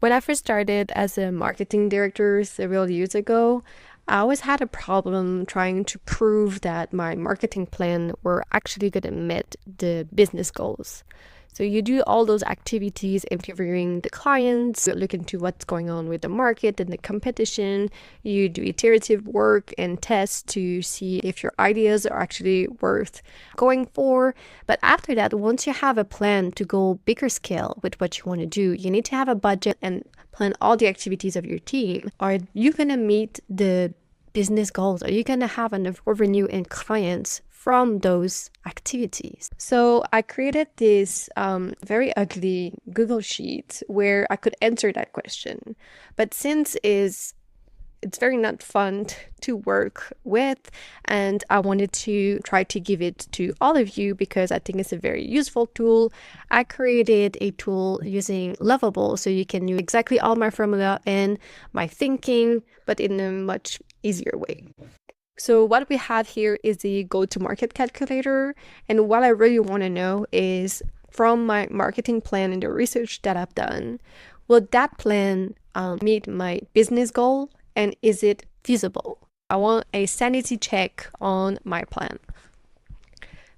When I first started as a marketing director several years ago, I always had a problem trying to prove that my marketing plan were actually going to meet the business goals. So you do all those activities, interviewing the clients, look into what's going on with the market and the competition. You do iterative work and tests to see if your ideas are actually worth going for. But after that, once you have a plan to go bigger scale with what you want to do, you need to have a budget and plan all the activities of your team. Are you going to meet the business goals? Are you going to have enough revenue and clients from those activities? So I created this very ugly Google Sheet where I could answer that question. But since it's very not fun to work with, and I wanted to try to give it to all of you because I think it's a very useful tool, I created a tool using Lovable so you can use exactly all my formula and my thinking, but in a much easier way. So what we have here is the go-to-market calculator. And what I really want to know is, from my marketing plan and the research that I've done, will that plan meet my business goal? And is it feasible? I want a sanity check on my plan.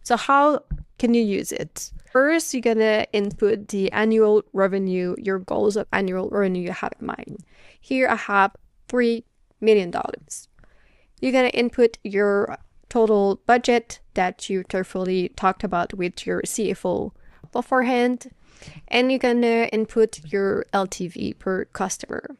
So how can you use it? First, you're gonna input the annual revenue, your goals of annual revenue you have in mind. Here I have $3 million. You're going to input your total budget that you carefully talked about with your CFO beforehand, and you're going to input your LTV per customer.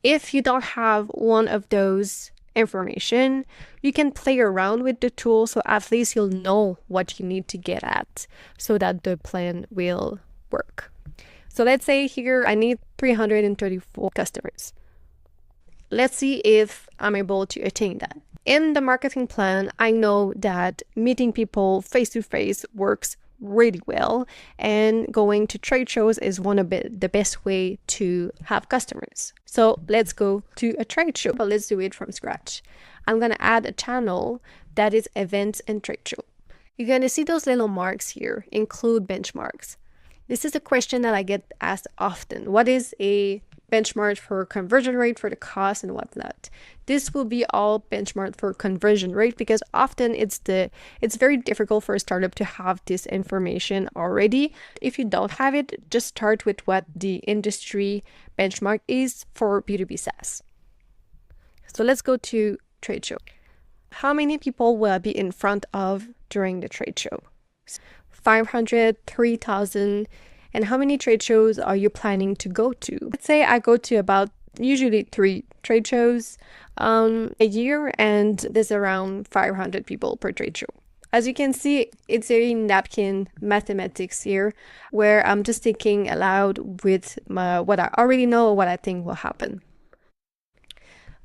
If you don't have one of those information, you can play around with the tool so at least you'll know what you need to get at so that the plan will work. So let's say here I need 334 customers. Let's see if I'm able to attain that. In the marketing plan, I know that meeting people face-to-face works really well, and going to trade shows is one of the best way to have customers. So let's go to a trade show, but let's do it from scratch. I'm going to add a channel that is events and trade show. You're going to see those little marks here, include benchmarks. This is a question that I get asked often. What is a benchmark for conversion rate, for the cost and whatnot? This will be all benchmarked for conversion rate because often it's very difficult for a startup to have this information already. If you don't have it, just start with what the industry benchmark is for B2B SaaS. So let's go to trade show. How many people will I be in front of during the trade show? 500, 3,000. And how many trade shows are you planning to go to? Let's say I go to about usually 3 trade shows a year, and there's around 500 people per trade show. As you can see, it's very napkin mathematics here, where I'm just thinking aloud with what I already know, what I think will happen.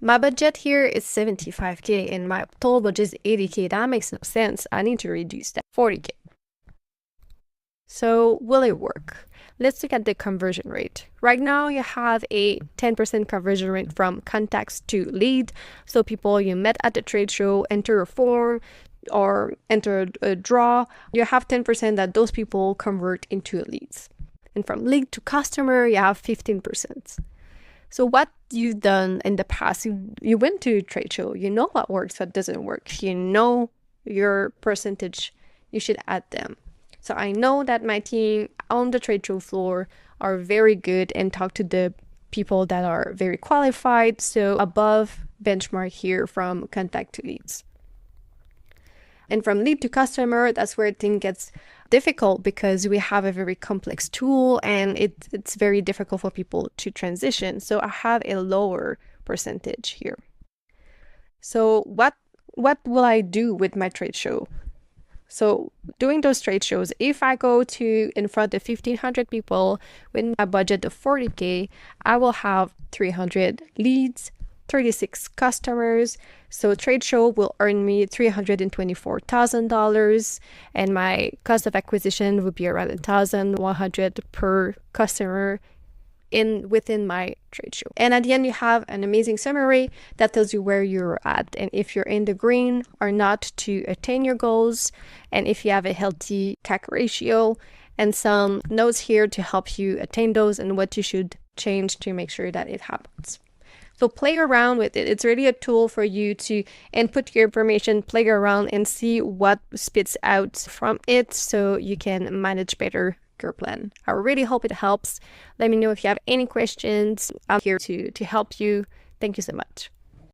My budget here is 75K and my total budget is 80K. That makes no sense. I need to reduce that 40K. So will it work? Let's look at the conversion rate. Right now, you have a 10% conversion rate from contacts to lead. So people you met at the trade show enter a form or enter a draw. You have 10% that those people convert into leads. And from lead to customer, you have 15%. So what you've done in the past, you went to a trade show, you know what works, what doesn't work. You know your percentage, you should add them. So I know that my team on the trade show floor are very good and talk to the people that are very qualified. So above benchmark here from contact to leads. And from lead to customer, that's where things gets difficult because we have a very complex tool and it's very difficult for people to transition. So I have a lower percentage here. So what will I do with my trade show? So doing those trade shows, if I go to in front of 1,500 people with a budget of 40K, I will have 300 leads, 36 customers. So trade show will earn me $324,000 and my cost of acquisition would be around $1,100 per customer within my trade show. And at the end, you have an amazing summary that tells you where you're at and if you're in the green or not to attain your goals, and if you have a healthy CAC ratio, and some notes here to help you attain those and what you should change to make sure that it happens. So play around with it. It's really a tool for you to input your information, play around, and see what spits out from it so you can manage better your plan. I really hope it helps. Let me know if you have any questions. I'm here to help you. Thank you so much.